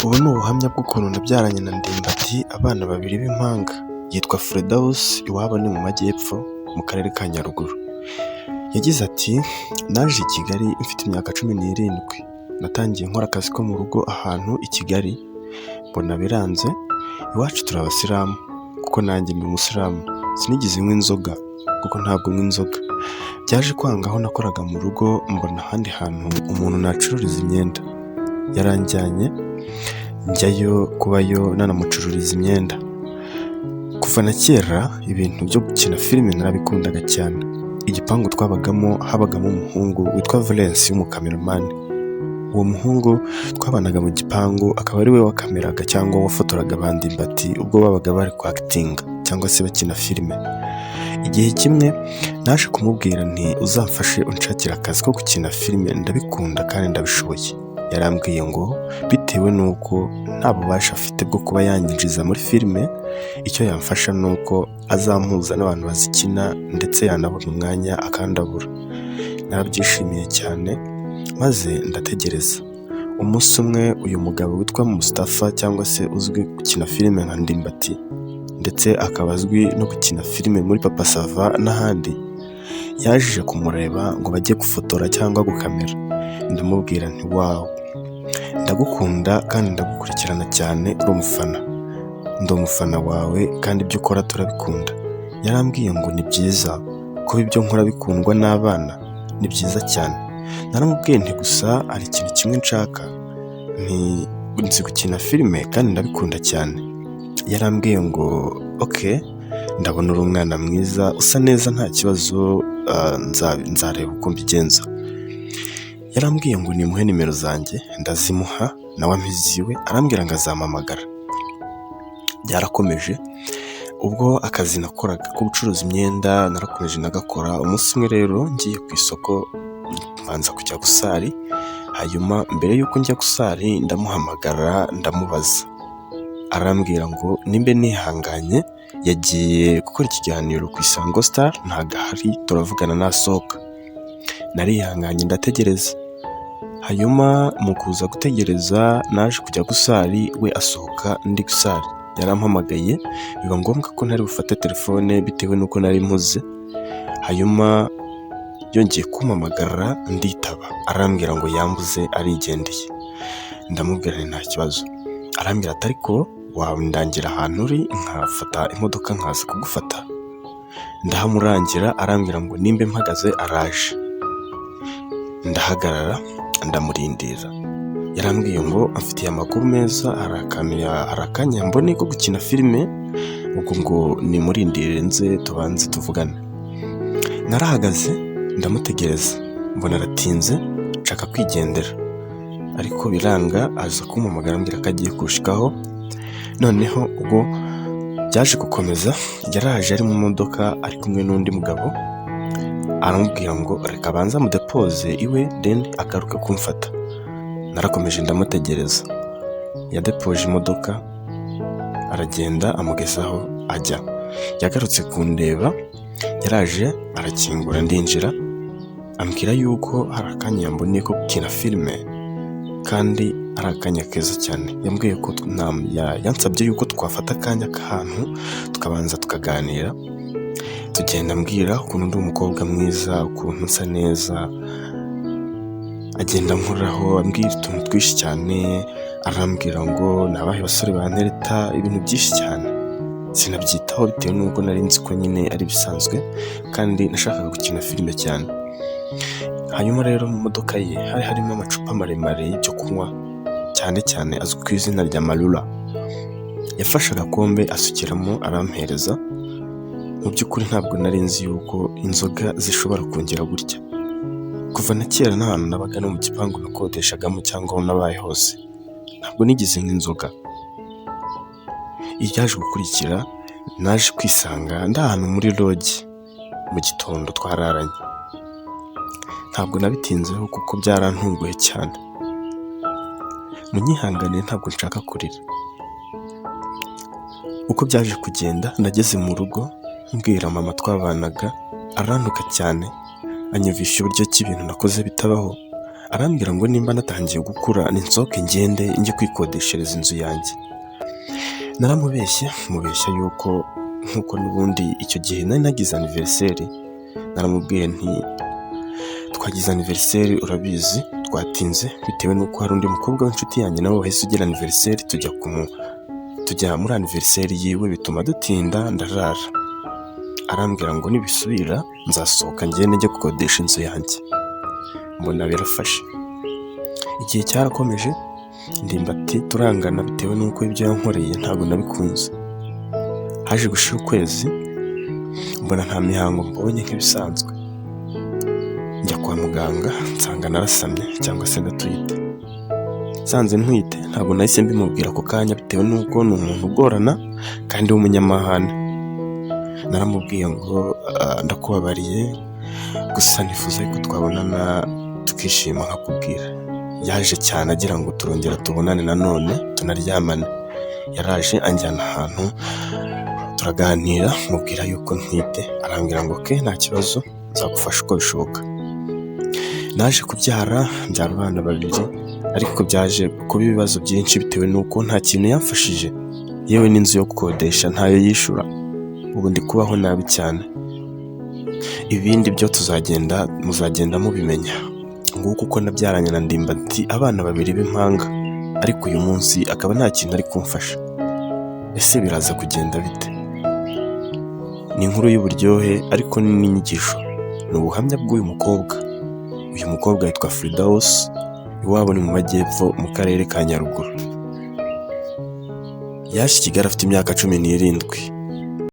Ubu ni ubuhamya bw'ukuntu nabyaranye na Ndimbati abana babiri b'impanga. Yitwa Firdaus, iwabo ni mu Majyepfo mu karere ka Nyaruguru. Yagize ati naje i Kigali mfite imyaka 17. Natangiye nkora akazi ko mu rugo ahantu i Kigali, mbona biranze. Iwacu turi abasilamu kuko nanjye ndi umusilamu. Sinigeze nywa inzoga kuko ntabwo nywa inzoga. Byaje kwanga aho nakoraga mu rugo, mbona ahandi hantu umuntu nacururiza imyenda. Yaranjyanye njyayo kubayo nanamucururiza imyenda. Kuva na kera ibintu byo gukina filime narabikundaga cyane. Igipangu twabagamo habagamo umuhungu witwa Valence w'umukameramani. Uwo muhungu twabanaga mu gipangu, akaba ari we wakameraga cyangwa wafotoraga abandi Ndimbati ubwo babaga bari acting cyangwa se bakina filime. Igihe kimwe naje kumubwira nti uzamfashe unshakira akazi ko gukina filime, ndabikunda kandi ndabishoboye. Yarambwiye ngo bitewe nuko nta bubasha afite bwo kuba yanyinjiza muri filime, icyo yamfasha nuko azampuza n'abantu bazikina ndetse yanabona umwanya akandabura. Narabyishimiye cyane maze ndategereza. Umunsi umwe uyu mugabo witwa Mustafa cyangwa se uzwi gukina filime nka Ndimbati ndetse akaba azwi no gukina filime muri Papa Sava n'ahandi, yaje kumureba ngo bajye gufotora cyangwa gukamera. Ndamubwira nti wow, ndagukunda kandi ndagukurikirana cyane, uri umufana. Ndi umufana wawe kandi ibyo ukora turabikunda. Yarambwiye ngo ni byiza ko ibyo nkora bikundwa n'abana, ni byiza cyane. Naramubwiye nti gusa hari ikintu kimwe nshaka, nzi gukina filime kandi ndabikunda cyane. Yarambwiye ngo okay, ndabona uri umwana mwiza, usa neza, nta kibazo, nzareba uko mbigenza. Yarambwiye ngo nimuhe nimero zanjye, ndazimuha, nawe ampiziwe, arambwira ngo azampamagara. Byarakomeje. Ubwo akazi nakoraga ko gucuruza imyenda narakomeje nagakora. Umunsi umwe rero ngiye ku isoko mbanza kujya gusari, hanyuma mbere y'uko njya gusari ndamuhamagara ndamubaza. Arambwira ngo nimbe nihanganye, yagiye gukora ikiganiro ku Isango Star, ntago ahari, turavugana nasohoka. Narihanganye ndategereza. Hanyuma mu kuza gutegereza naje kujya gusari, we asohoka ndi gusari. Yarampamagaye, biba ngombwa ko ntari bufate telefone bitewe nuko nari mpuze. Hanyuma yongeye kumpamagara nditaba. Arambwira ngo yambuze arigendeye. Ndamubwira nta kibazo. Arambwira ati ariko wandangira ahantu uri nkafata imodoka nkaza kugufata. Ndahamurangira, arambwira ngo nimbe mpagaze araje. Ndahagarara ndamurindira. Yarambwiye ngo amfitiye amakuru meza, arakanya mbone ko gukina filime, ubwo ngo nimurindire nze tubanze tuvugane. Narahagaze ndamutegereza, mbona aratinze, nshaka kwigendera, ariko biranga, aza kumpamagara ambwira ko agiye kushikaho. Noneho ubwo byaje gukomeza, yaraje ari mu modoka ari kumwe n'undi mugabo. Aramubwira ngo reka banza mudepoze iwe then agaruka kumfata. Narakomeje ndamutegereza. Yadepoje imodoka, aragenda amugezaho ajya. Yagarutse kundeba, yaraje arakingura ndinjira, ambwira yuko hari akanya mboneye ko gukina filime kandi ari akanya keza cyane. Yambwiye ko yansabye yuko twafata akanya k'ahantu tukabanza tukaganira. Tugenda ambwira ukuntu ndi umukobwa mwiza, ukuntu nsa neza, agenda nkoraho ambwira utuntu twinshi cyane. Arambwira ngo nabahe basore bantereta, ibintu byinshi cyane. Sinabyitaho bitewe n'uko nari nzi ko nyine ari bisanzwe kandi nashakaga gukina filime cyane. Hanyuma rero mu modoka ye hari harimo amacupa maremare y'ibyo kunywa, cyane cyane azwi ku izina rya Marula. Yafashe agakombe asukiramo arampereza. Mu by'ukuri ntabwo nari nzi yuko inzoga zishobora kongera gutya. Kuva na kera n'ahantu nabaga no mu gipangu nakodeshagamo cyangwa aho nabaye hose, ntabwo nigeze nk'inzoga. Ibyaje gukurikira, naje kwisanga ndi ahantu muri lodge mu gitondo twararanye. Ntabwo nabitinzeho kuko byarantunguye cyane. Munyihanganire, ntabwo nshaka kurira. Uko byaje kugenda, nageze mu rugo mbwira mama twabanaga, arantuka cyane, anyumvisha uburyo ki ibintu nakoze bitabaho, arambwira ngo nimba natangiye gukura ninsohoke ngende njye kwikodeshereza inzu yanjye. Naramubeshya mubeshya yuko nk'uko n'ubundi icyo gihe nari nagize anniversaire, naramubwiye nti twagize anniversaire urabizi twatinze bitewe n'uko hari undi mukobwa w'inshuti yanjye nawe wahise ugira anniversaire, tujya muri anniversaire yiwe bituma dutinda ndarara. Arambwira ngo nibisubira nzasohoka ngende njye gukodesha inzu yanjye. Mbona birafashe. Igihe cyarakomeje ndimbati turangana bitewe n'uko ibyo yankoreye ntabwo nabikunze. Haje gushira ukwezi mbona nta mihango mbonye nk'ibisanzwe, njya kwa muganga nsanga narasamye cyangwa se ndatwite. Nsanze ntwite ntabwo nahise mbimubwira ako kanya bitewe n'uko ni umuntu ugorana kandi w'umunyamahane. Naramubwiye ngo ndakubabariye gusa nifuza ko twabonana tukishima nkakubwira. Yaje cyane agira ngo turongera tubonane nanone tunaryamane. Yaraje anjyana ahantu turaganira mubwira yuko ntwite, arambwira ngo ke nta kibazo nzagufasha uko bishoboka. Naje kubyara mbyara abana 2 ariko byaje kuba ibibazo byinshi bitewe n'uko nta kintu yamfashije, yewe n'inzu yo gukodesha ntayo yishura. Ubu ndi kubaho nabi cyane. Ibindi byo muzagenda mubimenya. Nguko uko nabyaranye na Ndimbati abana 2 b'impanga, ariko uyu munsi akaba nta kintu ari kumfasha. Ese biraza kugenda bite? Ni inkuru y'uburyohe ariko n'inyigisho. Ni ubuhamya bw'uyu mukobwa. Uyu mukobwa yitwa Firdaus, iwabo ni mu majyepfo mu karere ka Nyaruguru. Yaje i Kigali afite imyaka 17.